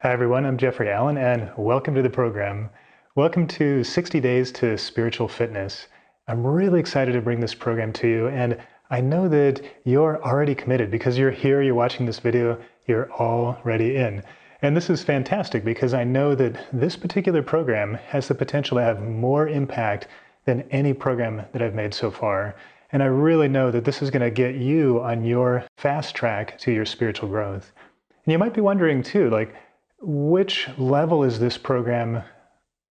Hi, everyone. I'm Jeffrey Allen, and welcome to the program. Welcome to 60 Days to Spiritual Fitness. I'm really excited to bring this program to you, and I know that you're already committed because you're here, you're watching this video, you're already in. And this is fantastic because I know that this particular program has the potential to have more impact than any program that I've made so far. And I really know that this is going to get you on your fast track to your spiritual growth. And you might be wondering too, which level is this program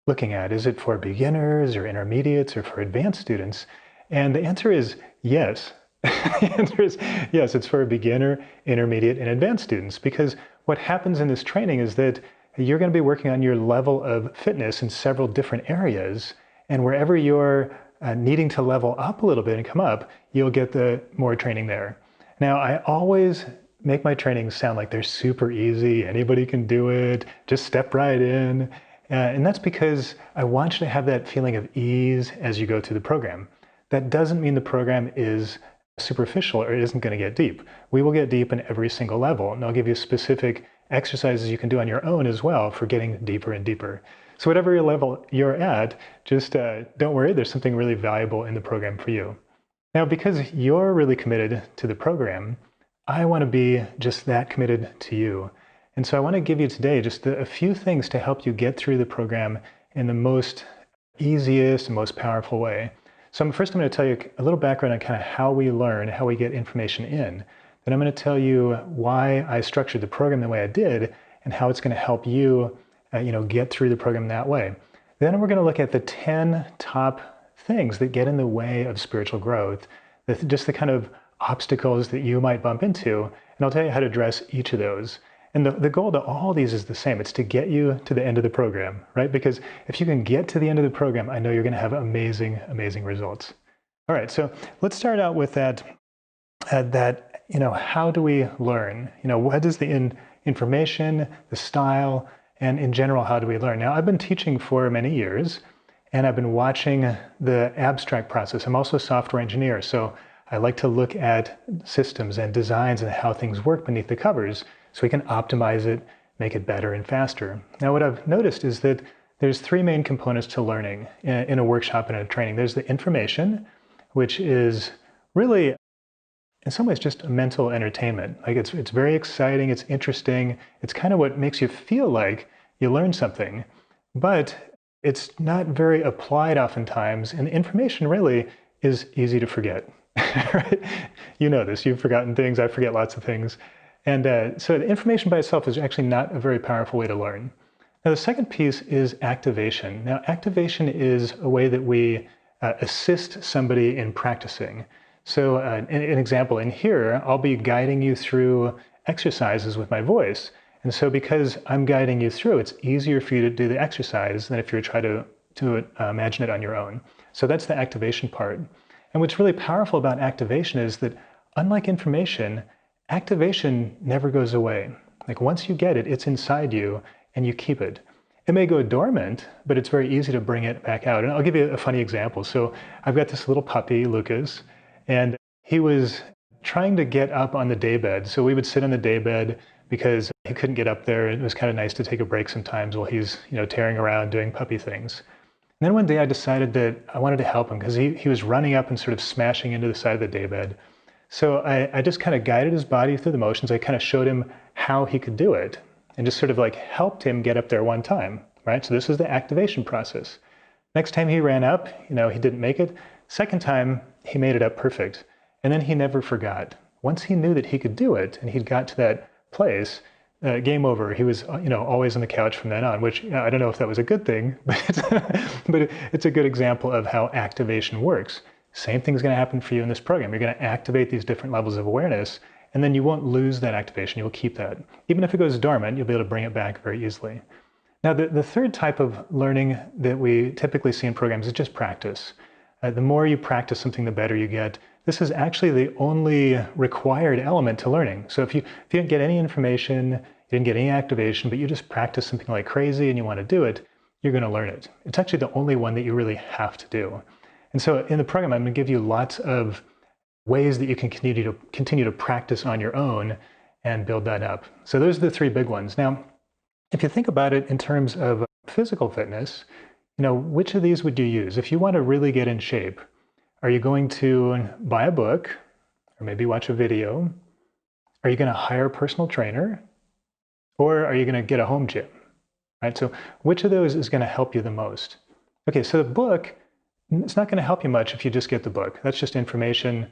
looking at? Is it for beginners or intermediates or for advanced students? And the answer is yes. The answer is yes, it's for beginner, intermediate, and advanced students, because what happens in this training is that you're going to be working on your level of fitness in several different areas. And wherever you're needing to level up a little bit and come up, you'll get the more training there. Now, I always make my trainings sound like they're super easy. Anybody can do it. Just step right in. And that's because I want you to have that feeling of ease as you go through the program. That doesn't mean the program is superficial or it isn't going to get deep. We will get deep in every single level, and I'll give you specific exercises you can do on your own as well for getting deeper and deeper. So whatever your level you're at, just don't worry, there's something really valuable in the program for you. Now, because you're really committed to the program, I want to be just that committed to you. And so I want to give you today just a few things to help you get through the program in the most easiest and most powerful way. So first I'm going to tell you a little background on kind of how we learn, how we get information in. Then I'm going to tell you why I structured the program the way I did and how it's going to help you, get through the program that way. Then we're going to look at the 10 top things that get in the way of spiritual growth, just the kind of obstacles that you might bump into, and I'll tell you how to address each of those. And the goal to all these is the same. It's to get you to the end of the program, right? Because if you can get to the end of the program, I know you're going to have amazing, amazing results. All right, so let's start out with that, how do we learn? What is the information, the style, and in general, how do we learn? Now, I've been teaching for many years, and I've been watching the abstract process. I'm also a software engineer, so I like to look at systems and designs and how things work beneath the covers so we can optimize it, make it better and faster. Now, what I've noticed is that there's three main components to learning in a workshop and a training. There's the information, which is really, in some ways, just a mental entertainment. It's very exciting, it's interesting, it's kind of what makes you feel like you learned something, but it's not very applied oftentimes, and the information really is easy to forget. Right? You know this, you've forgotten things, I forget lots of things. And so the information by itself is actually not a very powerful way to learn. Now the second piece is activation. Now activation is a way that we assist somebody in practicing. So an example in here, I'll be guiding you through exercises with my voice. And so because I'm guiding you through, it's easier for you to do the exercise than if you try to imagine it on your own. So that's the activation part. And what's really powerful about activation is that, unlike information, activation never goes away. Like once you get it, it's inside you and you keep it. It may go dormant, but it's very easy to bring it back out. And I'll give you a funny example. So I've got this little puppy, Lucas, and he was trying to get up on the daybed. So we would sit on the daybed because he couldn't get up there. It was kind of nice to take a break sometimes while he's, tearing around doing puppy things. And then one day I decided that I wanted to help him because he was running up and sort of smashing into the side of the daybed. So I just kind of guided his body through the motions. I kind of showed him how he could do it and just sort of helped him get up there one time, right? So this is the activation process. Next time he ran up, he didn't make it. Second time, he made it up perfect. And then he never forgot. Once he knew that he could do it and he'd got to that place, game over. He was, always on the couch from then on, which I don't know if that was a good thing, but it's a good example of how activation works. Same thing's going to happen for you in this program. You're going to activate these different levels of awareness, and then you won't lose that activation. You'll keep that. Even if it goes dormant, you'll be able to bring it back very easily. Now, the third type of learning that we typically see in programs is just practice. The more you practice something, the better you get. This is actually the only required element to learning. So if you didn't get any information, you didn't get any activation, but you just practice something like crazy and you want to do it, you're going to learn it. It's actually the only one that you really have to do. And so in the program, I'm going to give you lots of ways that you can continue to practice on your own and build that up. So those are the three big ones. Now, if you think about it in terms of physical fitness, which of these would you use? If you want to really get in shape, are you going to buy a book or maybe watch a video? Are you going to hire a personal trainer? Or are you going to get a home gym? Right? So which of those is going to help you the most? Okay, so the book, it's not going to help you much if you just get the book. That's just information.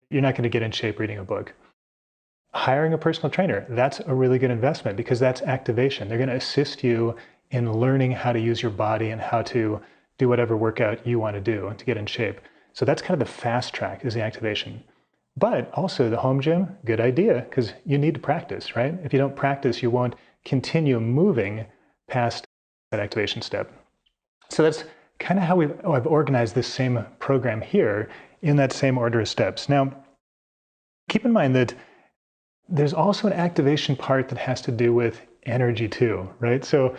You're not going to get in shape reading a book. Hiring a personal trainer, that's a really good investment because that's activation. They're going to assist you in learning how to use your body and how to do whatever workout you want to do to get in shape. So that's kind of the fast track, is the activation. But also the home gym, good idea, because you need to practice, right? If you don't practice, you won't continue moving past that activation step. So that's kind of how I've organized this same program here in that same order of steps. Now, keep in mind that there's also an activation part that has to do with energy too, right? So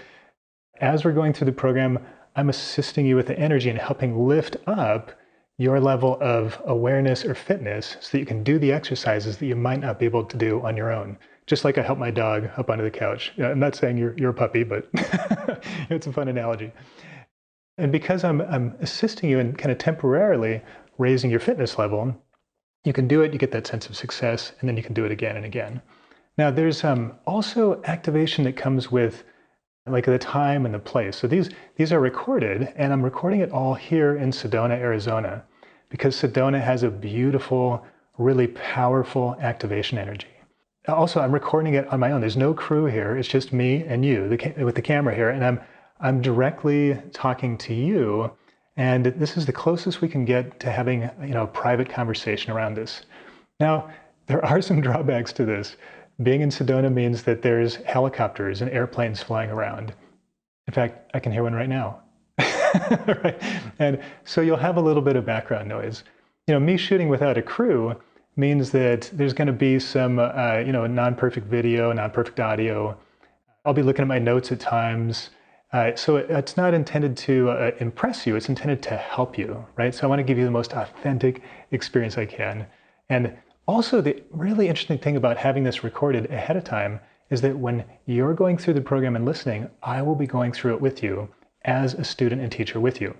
as we're going through the program, I'm assisting you with the energy and helping lift up your level of awareness or fitness so that you can do the exercises that you might not be able to do on your own. Just like I help my dog up onto the couch. I'm not saying you're a puppy, but it's a fun analogy. And because I'm assisting you in kind of temporarily raising your fitness level, you can do it, you get that sense of success, and then you can do it again and again. Now, there's also activation that comes with like the time and the place. So these are recorded, and I'm recording it all here in Sedona, Arizona, because Sedona has a beautiful, really powerful activation energy. Also, I'm recording it on my own. There's no crew here. It's just me and you with the camera here, and I'm directly talking to you. And this is the closest we can get to having a private conversation around this. Now, there are some drawbacks to this. Being in Sedona means that there's helicopters and airplanes flying around. In fact, I can hear one right now. Right? And so you'll have a little bit of background noise. Me shooting without a crew means that there's going to be some, non-perfect video, non-perfect audio. I'll be looking at my notes at times. So it's not intended to impress you. It's intended to help you, right? So I want to give you the most authentic experience I can. And also, the really interesting thing about having this recorded ahead of time is that when you're going through the program and listening, I will be going through it with you as a student and teacher with you.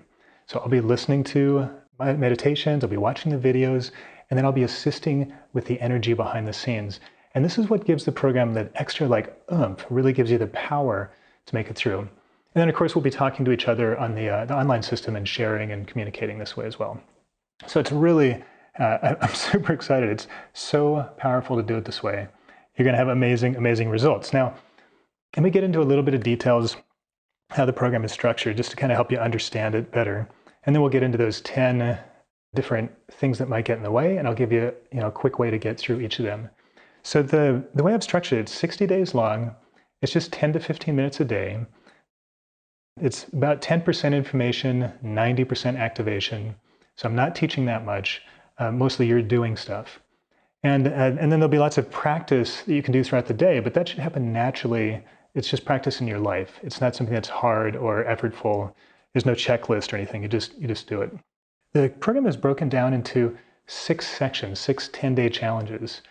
So I'll be listening to my meditations, I'll be watching the videos, and then I'll be assisting with the energy behind the scenes. And this is what gives the program that extra oomph, really gives you the power to make it through. And then of course, we'll be talking to each other on the online system and sharing and communicating this way as well. So it's really, I'm super excited. It's so powerful to do it this way. You're going to have amazing, amazing results. Now, let me get into a little bit of details, how the program is structured, just to kind of help you understand it better. And then we'll get into those 10 different things that might get in the way, and I'll give you, a quick way to get through each of them. So the way I've structured it, it's 60 days long. It's just 10 to 15 minutes a day. It's about 10% information, 90% activation. So I'm not teaching that much. Mostly you're doing stuff. And then there'll be lots of practice that you can do throughout the day, but that should happen naturally. It's just practice in your life. It's not something that's hard or effortful. There's no checklist or anything. You just do it. The program is broken down into 6 sections, 6 10-day challenges.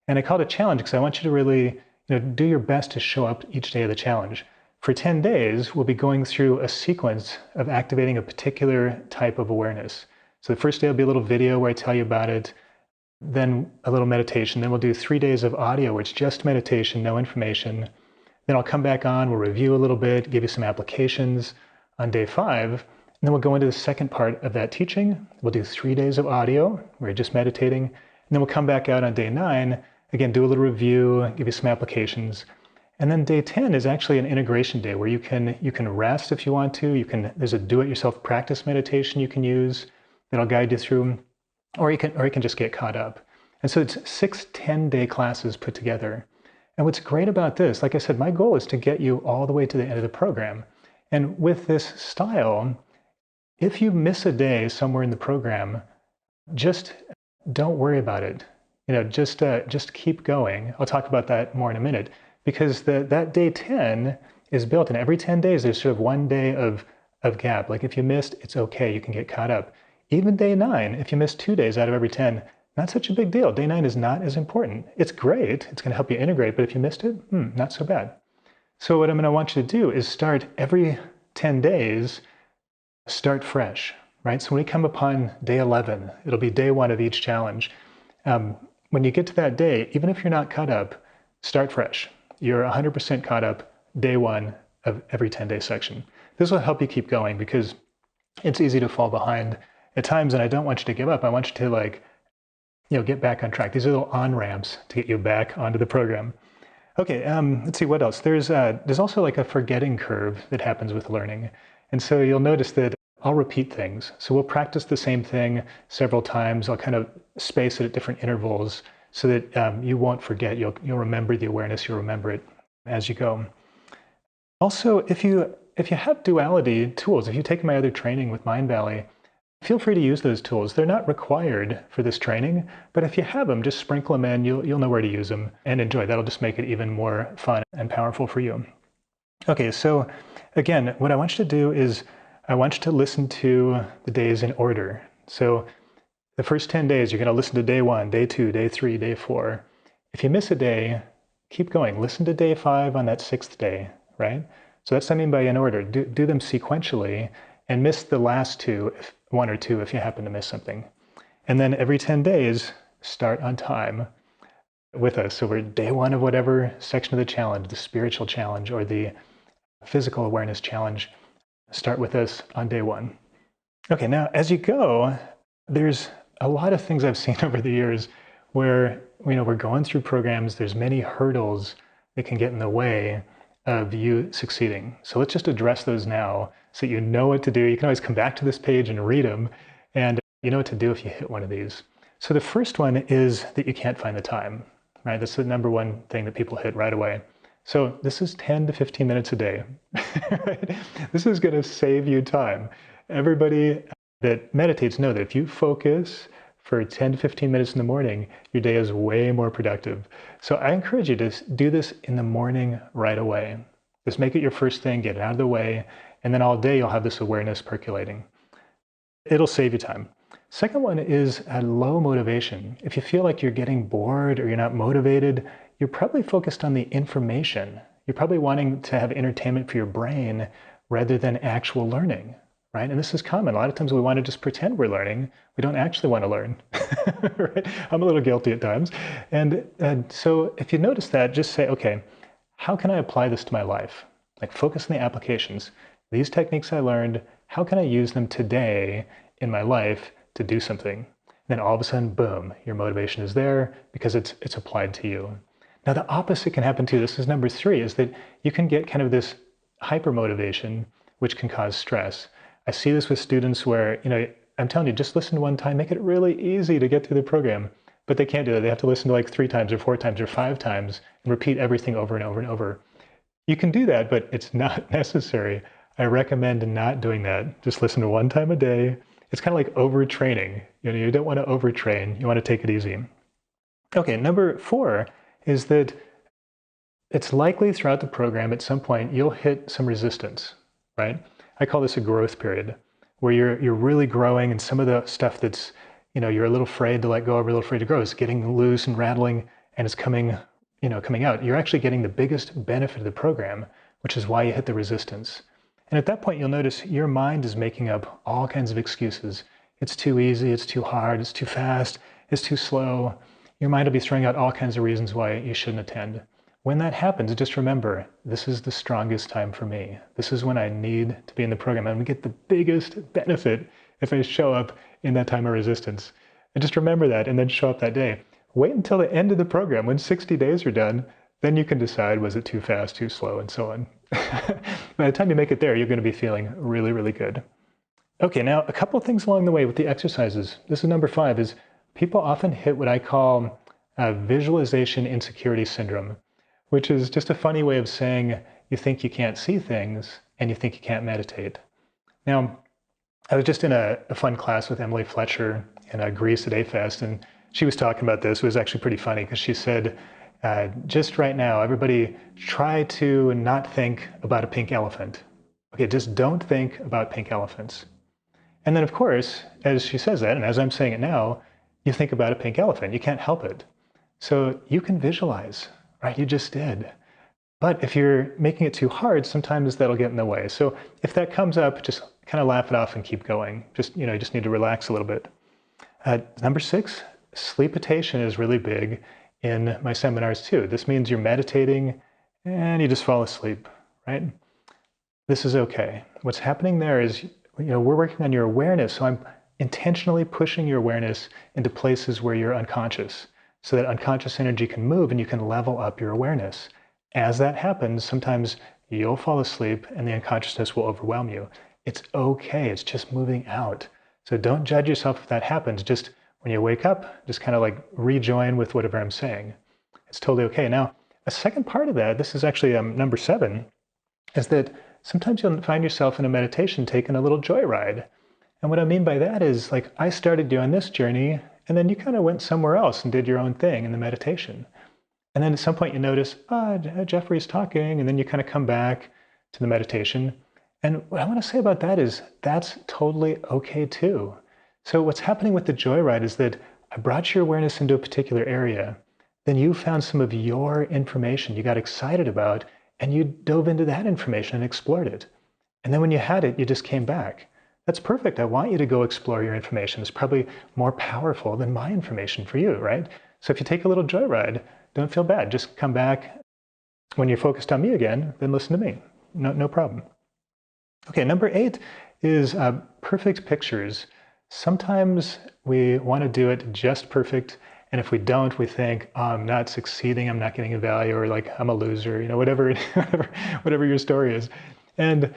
And I call it a challenge because I want you to really do your best to show up each day of the challenge. For 10 days, we'll be going through a sequence of activating a particular type of awareness. So the first day will be a little video where I tell you about it, then a little meditation. Then we'll do 3 days of audio where it's just meditation, no information. Then I'll come back on, we'll review a little bit, give you some applications on day 5. And then we'll go into the second part of that teaching. We'll do 3 days of audio where you're just meditating. And then we'll come back out on day 9, again, do a little review, give you some applications. And then day 10 is actually an integration day where you can rest if you want to. There's a do-it-yourself practice meditation you can use that'll guide you through, or you can just get caught up. And so it's 6 10-day classes put together. And what's great about this, like I said, my goal is to get you all the way to the end of the program. And with this style, if you miss a day somewhere in the program, just don't worry about it. Just keep going. I'll talk about that more in a minute, because that day 10 is built, and every 10 days there's sort of 1 day of gap. Like if you missed, it's okay, you can get caught up. Even day 9, if you miss 2 days out of every 10, not such a big deal. Day 9 is not as important. It's great, it's going to help you integrate, but if you missed it, not so bad. So what I'm going to want you to do is start every 10 days, start fresh, right? So when we come upon day 11, it'll be day 1 of each challenge. When you get to that day, even if you're not caught up, start fresh. You're 100% caught up day 1 of every 10-day section. This will help you keep going because it's easy to fall behind at times, and I don't want you to give up. I want you to get back on track. These are little on-ramps to get you back onto the program. Okay, let's see what else. There's also like a forgetting curve that happens with learning. And so you'll notice that I'll repeat things. So we'll practice the same thing several times. I'll kind of space it at different intervals so that you won't forget. You'll remember the awareness. You'll remember it as you go. Also, if you have duality tools, if you take my other training with Mindvalley, feel free to use those tools. They're not required for this training, but if you have them, just sprinkle them in. You'll know where to use them and enjoy. That'll just make it even more fun and powerful for you. Okay, so again, what I want you to do is I want you to listen to the days in order. So the first 10 days, you're going to listen to day 1, day 2, day 3, day 4. If you miss a day, keep going. Listen to day 5 on that 6th day, right? So that's what I mean by in order. Do them sequentially and miss the last 2, 1 or 2 if you happen to miss something. And then every 10 days, start on time with us. So we're day 1 of whatever section of the challenge, the spiritual challenge or the physical awareness challenge. Start with us on day 1. Okay, now as you go, there's a lot of things I've seen over the years where we're going through programs, there's many hurdles that can get in the way of you succeeding. So let's just address those now so you know what to do. You can always come back to this page and read them, and you know what to do if you hit one of these. So the first one is that you can't find the time, right? That's the number one thing that people hit right away. So this is 10 to 15 minutes a day. Right? This is going to save you time. Everybody that meditates know that if you focus for 10 to 15 minutes in the morning, your day is way more productive. So I encourage you to do this in the morning right away. Just make it your first thing, get it out of the way, and then all day you'll have this awareness percolating. It'll save you time. Second one is a low motivation. If you feel like you're getting bored or you're not motivated, you're probably focused on the information. You're probably wanting to have entertainment for your brain rather than actual learning, right? And this is common. A lot of times we want to just pretend we're learning. We don't actually want to learn, right? I'm a little guilty at times. And so if you notice that, just say, okay, how can I apply this to my life? Like focus on the applications. These techniques I learned, how can I use them today in my life to do something? And then all of a sudden, boom, your motivation is there because it's applied to you. Now the opposite can happen too. This is number 3, is that you can get kind of this hyper motivation, which can cause stress. I see this with students where, I'm telling you, just listen one time, make it really easy to get through the program, but they can't do that. They have to listen to like 3 times or 4 times or 5 times and repeat everything over and over and over. You can do that, but it's not necessary. I recommend not doing that. Just listen to 1 time a day. It's kind of like overtraining. You don't want to overtrain. You want to take it easy. Okay, number 4 is that it's likely throughout the program at some point you'll hit some resistance, right? I call this a growth period, where you're really growing, and some of the stuff that's, you're a little afraid to let go of, or a little afraid to grow is getting loose and rattling, and it's coming out. You're actually getting the biggest benefit of the program, which is why you hit the resistance. And at that point, you'll notice your mind is making up all kinds of excuses. It's too easy, it's too hard, it's too fast, it's too slow. Your mind will be throwing out all kinds of reasons why you shouldn't attend. When that happens, just remember, this is the strongest time for me. This is when I need to be in the program. I'm going to get the biggest benefit if I show up in that time of resistance. And just remember that and then show up that day. Wait until the end of the program. When 60 days are done, then you can decide, was it too fast, too slow, and so on. By the time you make it there, you're going to be feeling really, really good. Okay, now a couple of things along the way with the exercises. This is number 5, is people often hit what I call visualization insecurity syndrome, which is just a funny way of saying you think you can't see things and you think you can't meditate. Now, I was just in a fun class with Emily Fletcher in Greece at A-Fest, and she was talking about this. It was actually pretty funny because she said, just right now, everybody try to not think about a pink elephant. Okay, just don't think about pink elephants. And then, of course, as she says that, and as I'm saying it now, you think about a pink elephant. You can't help it. So you can visualize, right? You just did. But if you're making it too hard, sometimes that'll get in the way. So if that comes up, just kind of laugh it off and keep going. Just, you just need to relax a little bit. Number 6, sleepitation is really big in my seminars too. This means you're meditating and you just fall asleep, right? This is okay. What's happening there is, we're working on your awareness. So I'm intentionally pushing your awareness into places where you're unconscious so that unconscious energy can move and you can level up your awareness. As that happens, sometimes you'll fall asleep and the unconsciousness will overwhelm you. It's okay. It's just moving out. So don't judge yourself if that happens. Just when you wake up, just kind of like rejoin with whatever I'm saying. It's totally okay. Now, a second part of that, this is actually number 7, is that sometimes you'll find yourself in a meditation taking a little joyride. And what I mean by that is, like, I started you on this journey, and then you kind of went somewhere else and did your own thing in the meditation. And then at some point you notice, Jeffrey's talking, and then you kind of come back to the meditation. And what I want to say about that is that's totally okay too. So what's happening with the joyride is that I brought your awareness into a particular area. Then you found some of your information you got excited about, and you dove into that information and explored it. And then when you had it, you just came back. That's perfect. I want you to go explore your information. It's probably more powerful than my information for you, right? So if you take a little joyride, don't feel bad. Just come back. When you're focused on me again, then listen to me. No problem. Okay, number 8 is perfect pictures. Sometimes we want to do it just perfect. And if we don't, we think, oh, I'm not succeeding, I'm not getting a value, or like I'm a loser, whatever, whatever your story is. And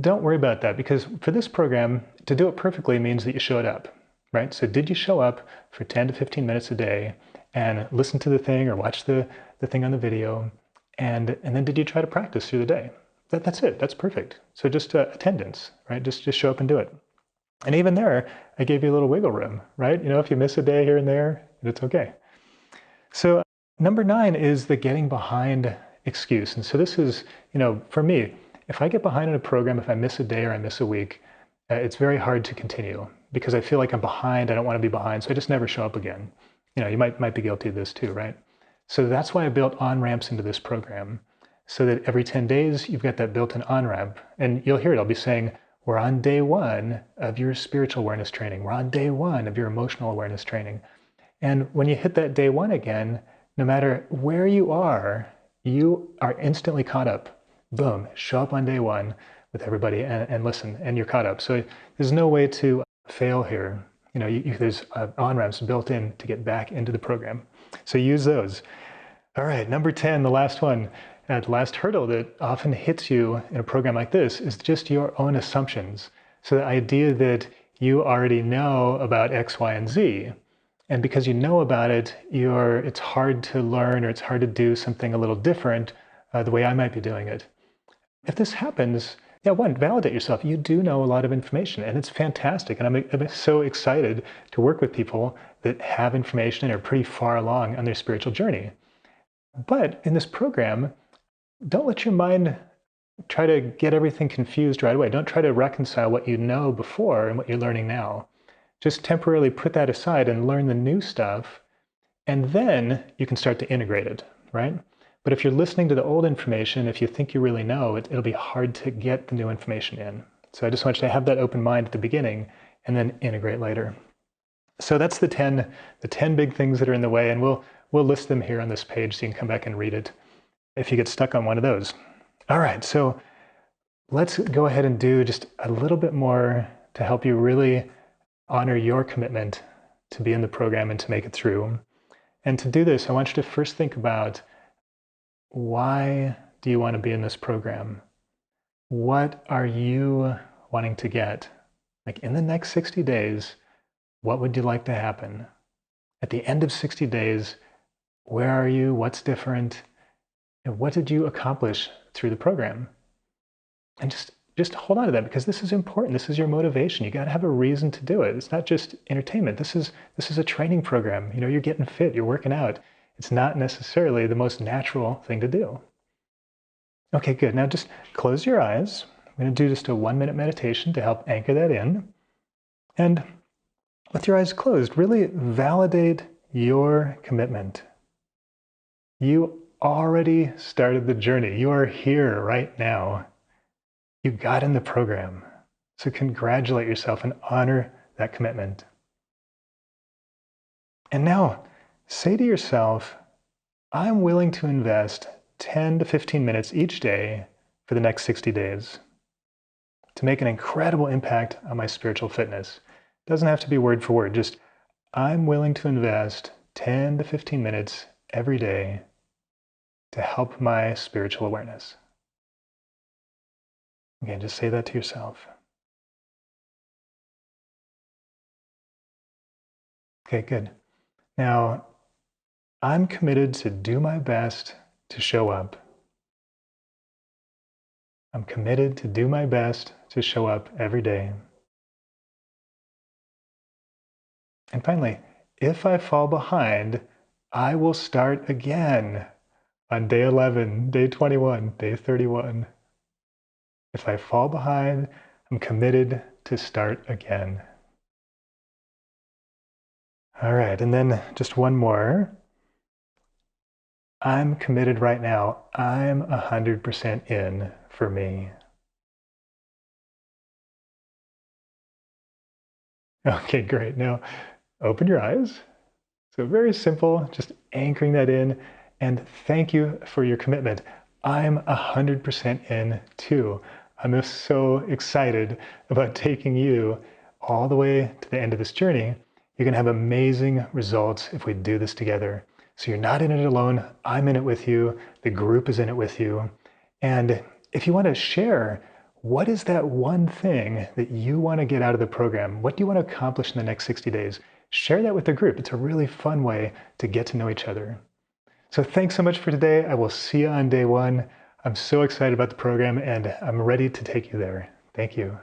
don't worry about that, because for this program, to do it perfectly means that you showed up, right? So did you show up for 10 to 15 minutes a day and listen to the thing or watch the thing on the video? And then did you try to practice through the day? That's it. That's perfect. So just attendance, right? Just show up and do it. And even there, I gave you a little wiggle room, right? If you miss a day here and there, it's okay. So number 9 is the getting behind excuse. And so this is, for me, if I get behind in a program, if I miss a day or I miss a week, it's very hard to continue because I feel like I'm behind. I don't want to be behind. So I just never show up again. You might be guilty of this too, right? So that's why I built on-ramps into this program, so that every 10 days, you've got that built-in on-ramp. And you'll hear it. I'll be saying, we're on day 1 of your spiritual awareness training. We're on day 1 of your emotional awareness training. And when you hit that day 1 again, no matter where you are instantly caught up. Boom, show up on day 1 with everybody and listen, and you're caught up. So there's no way to fail here. There's on-ramps built in to get back into the program. So use those. All right, number 10, the last one. The last hurdle that often hits you in a program like this is just your own assumptions. So the idea that you already know about X, Y, and Z. And because you know about it, it's hard to learn, or it's hard to do something a little different the way I might be doing it. If this happens, one, validate yourself. You do know a lot of information, and it's fantastic. And I'm so excited to work with people that have information and are pretty far along on their spiritual journey. But in this program, don't let your mind try to get everything confused right away. Don't try to reconcile what you know before and what you're learning now. Just temporarily put that aside and learn the new stuff, and then you can start to integrate it, right? But if you're listening to the old information, if you think you really know, it'll be hard to get the new information in. So I just want you to have that open mind at the beginning and then integrate later. So that's the 10 big things that are in the way, and we'll list them here on this page so you can come back and read it if you get stuck on one of those. All right, so let's go ahead and do just a little bit more to help you really honor your commitment to be in the program and to make it through. And to do this, I want you to first think about, why do you want to be in this program? What are you wanting to get? Like, in the next 60 days, what would you like to happen? At the end of 60 days, where are you? What's different? And what did you accomplish through the program? And just hold on to that, because this is important. This is your motivation. You got to have a reason to do it. It's not just entertainment. This is a training program. You're getting fit, you're working out. It's not necessarily the most natural thing to do. Okay, good. Now just close your eyes. I'm going to do just a 1-minute meditation to help anchor that in. And with your eyes closed, really validate your commitment. You already started the journey. You are here right now. You got in the program. So congratulate yourself and honor that commitment. And now say to yourself, I'm willing to invest 10 to 15 minutes each day for the next 60 days to make an incredible impact on my spiritual fitness. It doesn't have to be word for word, just I'm willing to invest 10 to 15 minutes every day to help my spiritual awareness. Again, just say that to yourself. Okay, good. Now, I'm committed to do my best to show up. I'm committed to do my best to show up every day. And finally, if I fall behind, I will start again on day 11, day 21, day 31. If I fall behind, I'm committed to start again. All right, and then just one more. I'm committed right now. I'm 100% in for me. Okay, great. Now open your eyes. So very simple, just anchoring that in. And thank you for your commitment. I'm 100% in too. I'm just so excited about taking you all the way to the end of this journey. You're going to have amazing results if we do this together. So you're not in it alone. I'm in it with you. The group is in it with you. And if you want to share, what is that one thing that you want to get out of the program? What do you want to accomplish in the next 60 days? Share that with the group. It's a really fun way to get to know each other. So thanks so much for today. I will see you on day one. I'm so excited about the program and I'm ready to take you there. Thank you.